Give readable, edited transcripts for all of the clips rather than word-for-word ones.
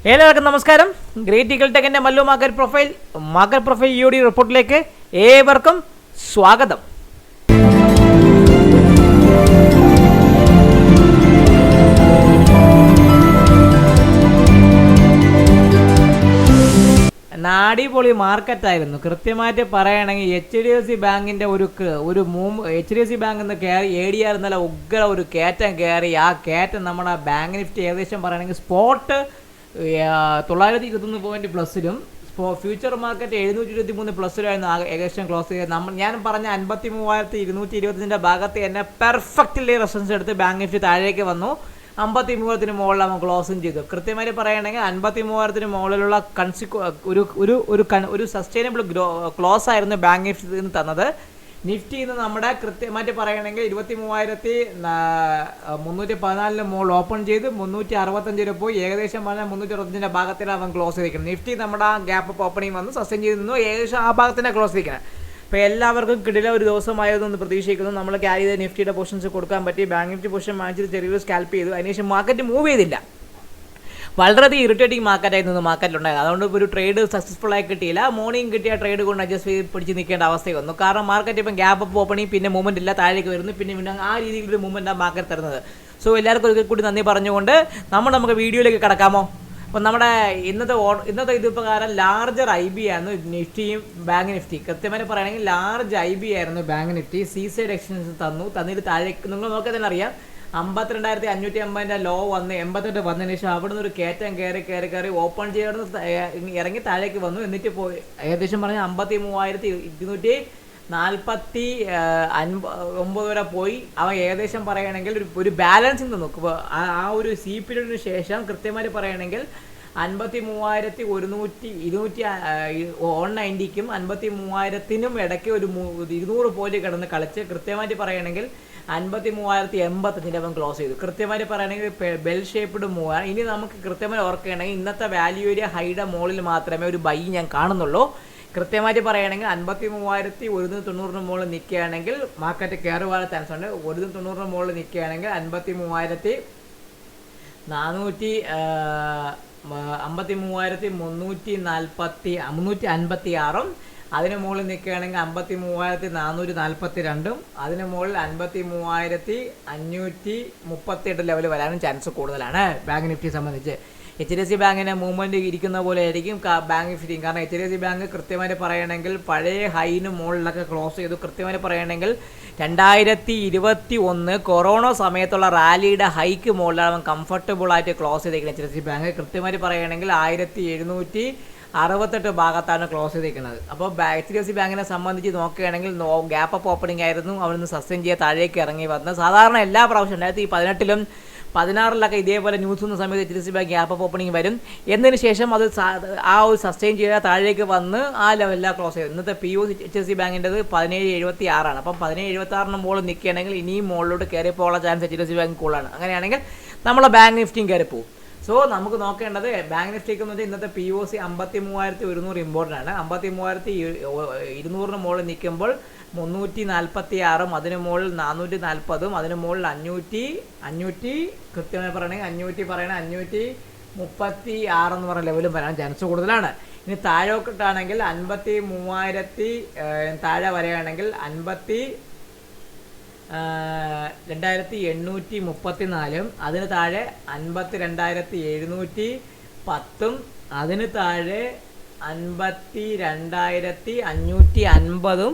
എല്ലാവർക്കും നമസ്കാരം. Great eagle ടെക്കിൻ്റെ മല്ലു മാർക്കറ്റ് പ്രൊഫൈൽ യൂഡി റിപ്പോർട്ടിലേക്ക് ഏവർക്കും സ്വാഗതം. നാടിപൊളി മാർക്കറ്റായിരുന്നു. കൃത്യമായിട്ട് പറയുകയാണെങ്കിൽ HDFC ബാങ്കിൻ്റെ HDFC ബാങ്കിൽ നിന്ന് കയറി ADR ഇന്നലെ ഉഗ്ര ഒരു കയറ്റം കയറി. ആ കയറ്റം നമ്മുടെ ബാങ്ക് നിഫ്റ്റി ഏകദേശം പറയുകയാണെങ്കിൽ സ്പോട്ട് 921 പോയിന്റ് പ്ലസിലും ഫ്യൂച്ചർ മാർക്കറ്റ് 723 പ്ലസിലായിരുന്നു ഏകദേശം ക്ലോസ് ചെയ്തത്. ഞാൻ പറഞ്ഞ 53,225 ഭാഗത്ത് തന്നെ പെർഫെക്റ്റ്ലി റെഫറൻസ് എടുത്ത് ബാങ്ക് നിഫ്റ്റി താഴേക്ക് വന്നു. 53,000 മുകളിൽ നമ്മൾ ക്ലോസും ചെയ്തു. കൃത്യമായിട്ട് പറയുകയാണെങ്കിൽ 53,000 മുകളിലുള്ള ഒരു സസ്റ്റൈനബിൾ ക്ലോസ് ആയിരുന്നു ബാങ്ക് നിഫ്റ്റി നിന്ന് തന്നത്. നിഫ്റ്റി ഇന്ന് നമ്മുടെ കൃത്യമായിട്ട് പറയുകയാണെങ്കിൽ 23,314 മുകളിൽ ഓപ്പൺ ചെയ്ത് 365 പോയി ഏകദേശം പറഞ്ഞാൽ 365 ഭാഗത്തിലാണ് അവൻ ക്ലോസ് ചെയ്തിരിക്കുന്നത്. നിഫ്റ്റി നമ്മുടെ ഗ്യാപ്പ് അപ്പ് ഓപ്പണിംഗ് വന്ന് സസ്റ്റൈൻ ചെയ്ത് നിന്നു ഏകദേശം ആ ഭാഗത്തിനെ ക്ലോസ് ചെയ്തിരിക്കുന്നത്. അപ്പോൾ എല്ലാവർക്കും കിടില ഒരു ദിവസമായതെന്ന് പ്രതീക്ഷിക്കുന്നു. നമ്മൾ ക്യാരി ചെയ്ത് നിഫ്റ്റിയുടെ പൊസിഷൻസ് കൊടുക്കാൻ പറ്റി. ബാങ്ക് നിഫ്റ്റി പൊസിഷൻ വാങ്ങിച്ചിട്ട് ചെറിയൊരു സ്കാൽപ്പ് ചെയ്തു. അതിനുശേഷം മാർക്കറ്റ് മൂവ് ചെയ്തില്ല. വളരെയധികം ഇറിറ്റേറ്റിംഗ് മാർക്കറ്റായിരുന്നു മാർക്കറ്റിലുണ്ടായത്. അതുകൊണ്ട് ഒരു ട്രേഡ് സക്സസ്ഫുൾ ആയി കിട്ടിയില്ല. മോർണിംഗ് കിട്ടിയ ട്രേഡ് കൊണ്ട് അഡ്ജസ്റ്റ് ചെയ്ത് പിടിച്ച് നിൽക്കേണ്ട അവസ്ഥ വന്നു. കാരണം മാർക്കറ്റ് ഇപ്പം ഗ്യാപ്പ് അപ്പ് ഓപ്പണിംഗ് പിന്നെ മൂവ്മെൻറ്റ് ഇല്ല, താഴേക്ക് വരുന്നു. പിന്നെ ആ രീതിയിലൊരു മൂവ്മെൻറ്റാണ് മാർക്കറ്റ് തരുന്നത്. സോ എല്ലാവർക്കും ഒരിക്കൽ കൂടി നന്ദി പറഞ്ഞുകൊണ്ട് നമുക്ക് വീഡിയോയിലേക്ക് കിടക്കാമോ? അപ്പം നമ്മുടെ ഇന്നത്തെ ഇത് പ്രകാരം ലാർജർ IB ആയിരുന്നു നിഫ്റ്റിയും ബാങ്ക് നിഫ്റ്റി. കൃത്യമായിട്ട് പറയുകയാണെങ്കിൽ ലാർജ് IB ആയിരുന്നു ബാങ്ക് നിഫ്റ്റി. സൈഡ് എക്സ്റ്റൻഷൻ തന്നിട്ട് താഴേക്ക് നിങ്ങൾ നോക്കിയാൽ തന്നെ അറിയാം 52,550 ലോ വന്ന് 88 വന്നതിന് ശേഷം അവിടെ നിന്ന് ഒരു കയറ്റം കയറി ഓപ്പൺ ചെയ്ത് ഇറങ്ങി താഴേക്ക് വന്നു. എന്നിട്ട് പോയി ഏകദേശം പറഞ്ഞാൽ 53,249 വരെ പോയി. അവ ഏകദേശം പറയുകയാണെങ്കിൽ ഒരു ബാലൻസിങ് നോക്കുക. ആ ഒരു സി പീരീഡിന് ശേഷം കൃത്യമായിട്ട് പറയുകയാണെങ്കിൽ 53,190ക്കും 53,000നും ഇടയ്ക്ക് ഒരു 200 പോയിന്റ് കിടന്ന് കളിച്ച് കൃത്യമായിട്ട് പറയുകയാണെങ്കിൽ 53,085 അവൻ ക്ലോസ് ചെയ്തു. കൃത്യമായിട്ട് പറയുകയാണെങ്കിൽ ബെൽ ഷേപ്പ്ഡ് മൂവാണ്. ഇനി നമുക്ക് കൃത്യമായി ഓർക്കുകയാണെങ്കിൽ ഇന്നത്തെ വാല്യൂ ഏരിയ ഹൈയുടെ മുകളിൽ മാത്രമേ ഒരു ബൈ ഞാൻ കാണുന്നുള്ളൂ. കൃത്യമായിട്ട് പറയുകയാണെങ്കിൽ 53,190 മുകളിൽ നിൽക്കുകയാണെങ്കിൽ മാർക്കറ്റ് കയറുവാനുള്ള ചാൻസ് ഉണ്ട്. 190 മുകളിൽ നിൽക്കുകയാണെങ്കിൽ 53,356 അതിന് മുകളിൽ നിൽക്കുകയാണെങ്കിൽ 53,442 അതിന് മുകളിൽ 53,538 ലെവൽ വരാനും ചാൻസ് കൂടുതലാണ് ബാങ്ക് നിഫ്റ്റിയെ സംബന്ധിച്ച്. HDFC ബാങ്കിൻ്റെ മൂവ്മെൻറ്റ് ഇരിക്കുന്ന പോലെ ആയിരിക്കും ബാങ്ക് നിഫ്റ്റിയും. കാരണം HDFC ബാങ്ക് കൃത്യമായിട്ട് പറയുകയാണെങ്കിൽ പഴയ ഹൈന് മുകളിലൊക്കെ ക്ലോസ് ചെയ്തു. കൃത്യമായിട്ട് പറയുകയാണെങ്കിൽ 2021 കൊറോണ സമയത്തുള്ള റാലിയുടെ ഹൈക്ക് മുകളിലാണ് കംഫർട്ടബിളായിട്ട് ക്ലോസ് ചെയ്തിരിക്കുന്നത് HDFC ബാങ്ക്. കൃത്യമായിട്ട് പറയുകയാണെങ്കിൽ 1768 ഭാഗത്താണ് ക്ലോസ് ചെയ്തിരിക്കുന്നത്. അപ്പോൾ HDFC ബാങ്കിനെ സംബന്ധിച്ച് നോക്കുകയാണെങ്കിൽ ഗ്യാപ്പ് അപ്പ് ഓപ്പണിംഗ് ആയിരുന്നു. അവിടെ നിന്ന് സസ്റ്റെയിൻ ചെയ്യാൻ താഴേക്ക് ഇറങ്ങി വന്നത്. സാധാരണ എല്ലാ പ്രാവശ്യം 2018-ലും 2016-ലൊക്കെ ഇതേപോലെ ന്യൂസ് വന്ന സമയത്ത് HDFC bank gap up opening വരും. എന്നതിന് ശേഷം അത് ആ ഒരു സസ്റ്റെയിൻ ചെയ്താൽ താഴേക്ക് വന്ന് ആ ലെവലിലാണ് ക്ലോസ് ചെയ്തത്. ഇന്നത്തെ POC HDFC ബാങ്കിൻ്റെത് 1776 അപ്പം 1776 മുകളിൽ നിൽക്കുകയാണെങ്കിൽ ഇനിയും മുകളിലോട്ട് കയറിപ്പോകാനുള്ള ചാൻസ് HDFC ബാങ്ക് കൂടുതലാണ്. അങ്ങനെയാണെങ്കിൽ നമ്മളെ ബാങ്ക് നിഫ്റ്റിയും കയറിപ്പോവും. സോ നമുക്ക് നോക്കേണ്ടത് ബാങ്ക് നിഫ്റ്റിക്ക് എന്ന് വെച്ചാൽ ഇന്നത്തെ POC 53,100 ഇമ്പോർട്ടൻ്റ് ആണ്. 53,200 മുകളിൽ നിൽക്കുമ്പോൾ 346 അതിന് മുകളിൽ 440 അതിന് മുകളിൽ 500 കൃത്യമായി പറയണമെങ്കിൽ 536 എന്ന് പറയുന്ന ലെവലും വരാൻ ചാൻസ് കൂടുതലാണ്. ഇനി താഴോട്ടാണെങ്കിൽ 53,000 താഴെ വരികയാണെങ്കിൽ 52,834 അതിന് താഴെ 52,710 അതിന് താഴെ 52,550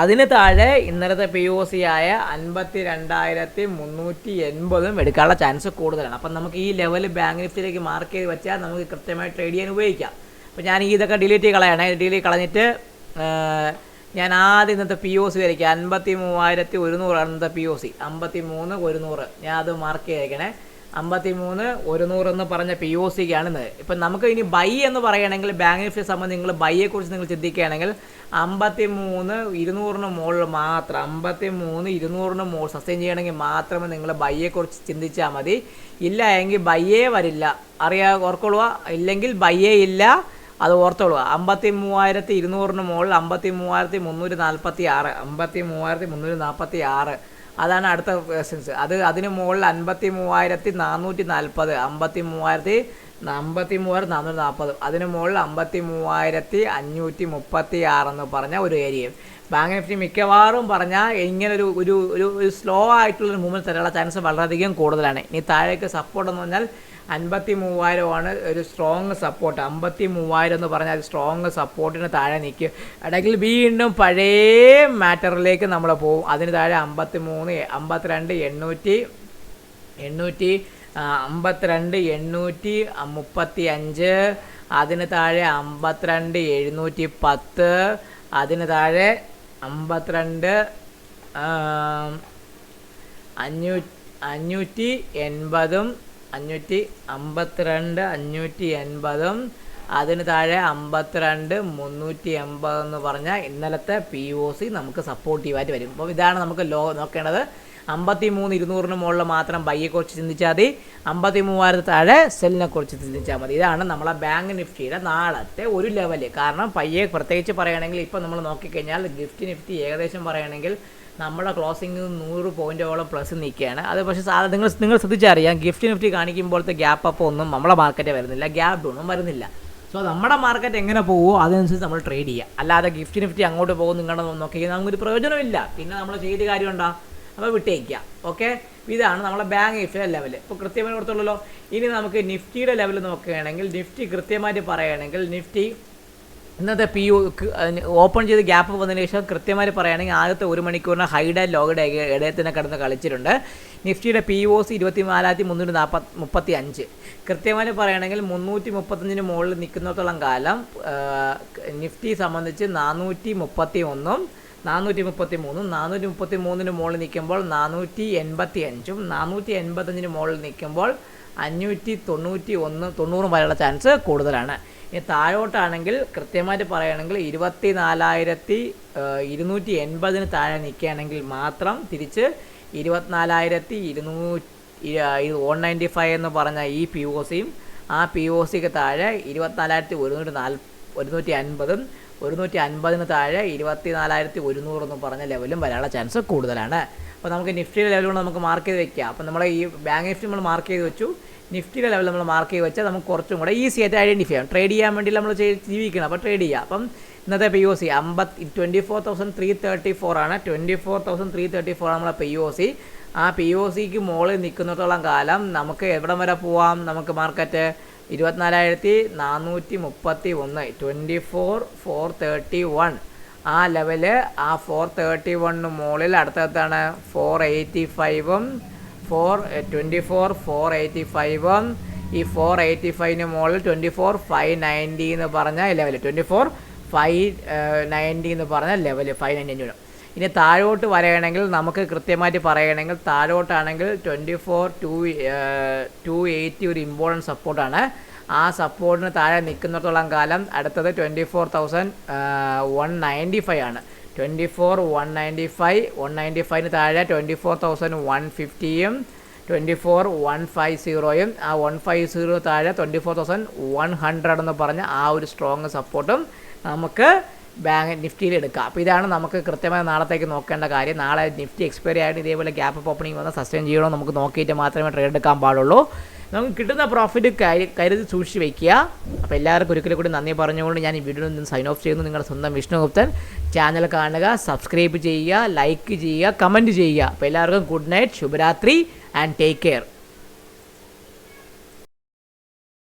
അതിന് താഴെ ഇന്നലത്തെ POC ആയ 52,380 എടുക്കാനുള്ള ചാൻസ് കൂടുതലാണ്. അപ്പം നമുക്ക് ഈ ലെവൽ ബാങ്ക് നിഫ്റ്റിയിലേക്ക് മാർക്ക് ചെയ്ത് വെച്ചാൽ നമുക്ക് കൃത്യമായി ട്രേഡ് ചെയ്യാൻ ഉപയോഗിക്കാം. അപ്പോൾ ഞാൻ ഇതൊക്കെ ഡിലീറ്റ് കളയണേ. കളഞ്ഞിട്ട് ഞാൻ ആദ്യം ഇന്നത്തെ POC വരയ്ക്കാം. 53,100 ഇന്നത്തെ POC 53,100 ഞാൻ അത് മാർക്ക് ചെയ്തേക്കണേ. 53,100 എന്ന് പറഞ്ഞ POCക്കാണ് ഇന്നത്. ഇപ്പം നമുക്ക് ഇനി ബൈ എന്ന് പറയുകയാണെങ്കിൽ ബാങ്ക് നിഫ്റ്റിയെ സംബന്ധിച്ച് നിങ്ങൾ ബൈയെക്കുറിച്ച് നിങ്ങൾ ചിന്തിക്കുകയാണെങ്കിൽ 53,200 മുകളിൽ മാത്രം 53,200 മുകളിൽ സസ്റ്റെയിൻ ചെയ്യണമെങ്കിൽ മാത്രമേ നിങ്ങൾ ബൈയെക്കുറിച്ച് ചിന്തിച്ചാൽ മതി. ഇല്ല എങ്കിൽ ബൈയേ വരില്ല. ഓർക്കൊള്ളുക. ഇല്ലെങ്കിൽ ബൈയേ ഇല്ല, അത് ഓർത്തോളുക. 53,200 മുകളിൽ 53,346 53,346 അതാണ് അടുത്ത ക്വസ്റ്റ്യൻസ്. അതിന് മുകളിൽ 53,440 53,440 53,440. അതിന് മുകളിൽ 53,536 എന്ന് പറഞ്ഞ ഒരു ഏരിയയും. ബാങ്ക് നിഫ്റ്റി മിക്കവാറും പറഞ്ഞാൽ ഇങ്ങനെ ഒരു സ്ലോ ആയിട്ടുള്ളൊരു മൂവ്മെൻറ്റ് തരാനുള്ള ചാൻസ് വളരെയധികം കൂടുതലാണ്. ഇനി താഴേക്ക് സപ്പോർട്ട് എന്ന് പറഞ്ഞാൽ 53,000 ഒരു സ്ട്രോങ് സപ്പോർട്ട്. 53,000 എന്ന് പറഞ്ഞാൽ സ്ട്രോങ് സപ്പോർട്ടിന് താഴെ നിൽക്കും. ഇടയ്ക്കിൽ വീണ്ടും പഴയ മാറ്ററിലേക്ക് നമ്മൾ പോകും. അതിന് താഴെ 53, 52, 835, അതിന് താഴെ 52,710, അതിന് താഴെ 52, 580, 582, അതിന് താഴെ 52,380 എന്ന് പറഞ്ഞാൽ ഇന്നലത്തെ POC നമുക്ക് സപ്പോർട്ടീവായിട്ട് വരും. അപ്പോൾ ഇതാണ് നമുക്ക് നോക്കേണ്ടത്. 53,200 മുകളിൽ മാത്രം ബൈയെക്കുറിച്ച് ചിന്തിച്ചാൽ മതി. 53,000 താഴെ സെല്ലിനെ കുറിച്ച് ചിന്തിച്ചാൽ മതി. ഇതാണ് നമ്മളെ ബാങ്ക് നിഫ്റ്റിയുടെ നാളത്തെ ഒരു ലെവല്. കാരണം പ്രത്യേകിച്ച് പറയുകയാണെങ്കിൽ ഇപ്പോൾ നമ്മൾ നോക്കിക്കഴിഞ്ഞാൽ നിഫ്റ്റി ഏകദേശം പറയുകയാണെങ്കിൽ നമ്മുടെ ക്ലോസിംഗ് 100 പോയിൻറ്റോളം പ്ലസ് നിൽക്കുകയാണ്. അത് പക്ഷേ നിങ്ങൾ ശ്രദ്ധിച്ചറിയാം, നിഫ്റ്റി കാണിക്കുമ്പോഴത്തെ ഗ്യാപ്പ് അപ്പോൾ ഒന്നും നമ്മളെ മാർക്കറ്റ് വരുന്നില്ല, ഗ്യാപ്പ് ഒന്നും വരുന്നില്ല. സോ നമ്മുടെ മാർക്കറ്റ് എങ്ങനെ പോകുമോ അതനുസരിച്ച് നമ്മൾ ട്രേഡ് ചെയ്യുക. അല്ലാതെ നിഫ്റ്റി അങ്ങോട്ട് പോകും നിങ്ങളുടെ നോക്കിയാൽ നമുക്കൊരു പ്രയോജനമില്ല. പിന്നെ നമ്മൾ ചെയ്ത് കാര്യമുണ്ടോ, അപ്പോൾ വിട്ടേക്കുക. ഓക്കെ, ഇതാണ് നമ്മളെ ബാങ്ക് നിഫ്റ്റിയുടെ ലെവല്. ഇപ്പോൾ കൃത്യമായി കൊടുത്തുള്ളൂ. ഇനി നമുക്ക് നിഫ്റ്റിയുടെ ലെവൽ നോക്കുകയാണെങ്കിൽ നിഫ്റ്റി കൃത്യമായിട്ട് പറയുകയാണെങ്കിൽ നിഫ്റ്റി ഇന്നത്തെ ഓപ്പൺ ചെയ്ത് ഗ്യാപ്പ് വന്നതിന് ശേഷം കൃത്യമായിട്ട് പറയുകയാണെങ്കിൽ ആദ്യത്തെ 1 മണിക്കൂറിന് ഹൈഡ് ആൻഡ് ലോയുടെ ഇടയത്തിനെ കടന്ന് കളിച്ചിട്ടുണ്ട്. നിഫ്റ്റിയുടെ POC 24,335. കൃത്യമായിട്ട് പറയുകയാണെങ്കിൽ 335 മുകളിൽ നിൽക്കുന്നിടത്തോളം കാലം നിഫ്റ്റി സംബന്ധിച്ച് 431, 433, 433 മുകളിൽ നിൽക്കുമ്പോൾ 485, 485 മുകളിൽ നിൽക്കുമ്പോൾ 591 വരെയുള്ള ചാൻസ് കൂടുതലാണ്. ഇനി താഴോട്ടാണെങ്കിൽ കൃത്യമായിട്ട് പറയുകയാണെങ്കിൽ 24,280 താഴെ നിൽക്കുകയാണെങ്കിൽ മാത്രം തിരിച്ച് 24,195 എന്ന് പറഞ്ഞ ഈ POCയും ആ POCക്ക് താഴെ 24,150, 150 താഴെ 24,100 എന്ന് പറഞ്ഞ ലെവലും വരാനുള്ള ചാൻസ് കൂടുതലാണ്. അപ്പോൾ നമുക്ക് നിഫ്റ്റിയുടെ ലെവൽ കൊണ്ട് നമുക്ക് മാർക്ക് ചെയ്ത് വെക്കാം. അപ്പോൾ നമ്മൾ ഈ ബാങ്ക് നിഫ്റ്റി നമ്മൾ മാർക്ക് ചെയ്ത് വെച്ചു, നിഫ്റ്റിയുടെ ലെവൽ നമ്മൾ മാർക്ക് ചെയ്ത് വെച്ചാൽ നമുക്ക് കുറച്ചും കൂടെ ഈസി ആയിട്ട് ഐഡൻറ്റിഫൈ ചെയ്യാം. ട്രേഡ് ചെയ്യാൻ വേണ്ടി നമ്മൾ ജീവിക്കണം, അപ്പോൾ ട്രേഡ് ചെയ്യുക. അപ്പം ഇന്നത്തെ POC 24,334 ആണ്. 24,334 നമ്മളെ POC. ആ POCക്ക് മുകളിൽ നിൽക്കുന്നിടത്തോളം കാലം നമുക്ക് എവിടം വരെ പോവാം? നമുക്ക് മാർക്കറ്റ് 24,431, 24,431 ആ ലെവല്. ആ 431 മുകളിൽ അടുത്തതാണ് 485, 24,485. ഈ 485 മുകളിൽ 24,590 എന്ന് പറഞ്ഞ ലെവൽ, 24,590 എന്ന് പറഞ്ഞ ലെവൽ, 590. ഇനി താഴോട്ട് വരികയാണെങ്കിൽ നമുക്ക് കൃത്യമായിട്ട് പറയുകയാണെങ്കിൽ താഴോട്ടാണെങ്കിൽ 24,280 ഒരു ഇമ്പോർട്ടൻറ്റ് സപ്പോർട്ടാണ്. ആ സപ്പോർട്ടിന് താഴെ നിൽക്കുന്നിടത്തോളം കാലം അടുത്തത് 24,195 ആണ്. 24,195 താഴെ 24,150യും 24,150യും ആ 150 താഴെ 24,100 എന്ന് പറഞ്ഞ ആ ഒരു സ്ട്രോങ് സപ്പോർട്ടും നമുക്ക് ബാങ്ക് നിഫ്റ്റിയിൽ എടുക്കാം. അപ്പോൾ ഇതാണ് നമുക്ക് കൃത്യമായി നാളത്തേക്ക് നോക്കേണ്ട കാര്യം. നാളെ നിഫ്റ്റി എക്സ്പയറി ആയിട്ട് ഇതേപോലെ ഗ്യാപ്പ് ഓപ്പണിംഗ് വന്ന് സസ്റ്റെയിൻ ചെയ്യണോ നമുക്ക് നോക്കിയിട്ട് മാത്രമേ ട്രേഡ് എടുക്കാൻ പാടുള്ളൂ. നമുക്ക് കിട്ടുന്ന പ്രോഫിറ്റ് കരുതി സൂക്ഷിച്ച് വയ്ക്കുക. അപ്പോൾ എല്ലാവർക്കും ഒരിക്കലും കൂടി നന്ദി പറഞ്ഞുകൊണ്ട് ഞാൻ ഈ വീഡിയോയിൽ നിന്ന് സൈൻ ഓഫ് ചെയ്യുന്നു. നിങ്ങളുടെ സ്വന്തം വിഷ്ണുഗുപ്തൻ. ചാനൽ കാണുക, സബ്സ്ക്രൈബ് ചെയ്യുക, ലൈക്ക് ചെയ്യുക, കമൻറ്റ് ചെയ്യുക. അപ്പോൾ എല്ലാവർക്കും ഗുഡ് നൈറ്റ്, ശുഭരാത്രി ആൻഡ് ടേക്ക് കെയർ.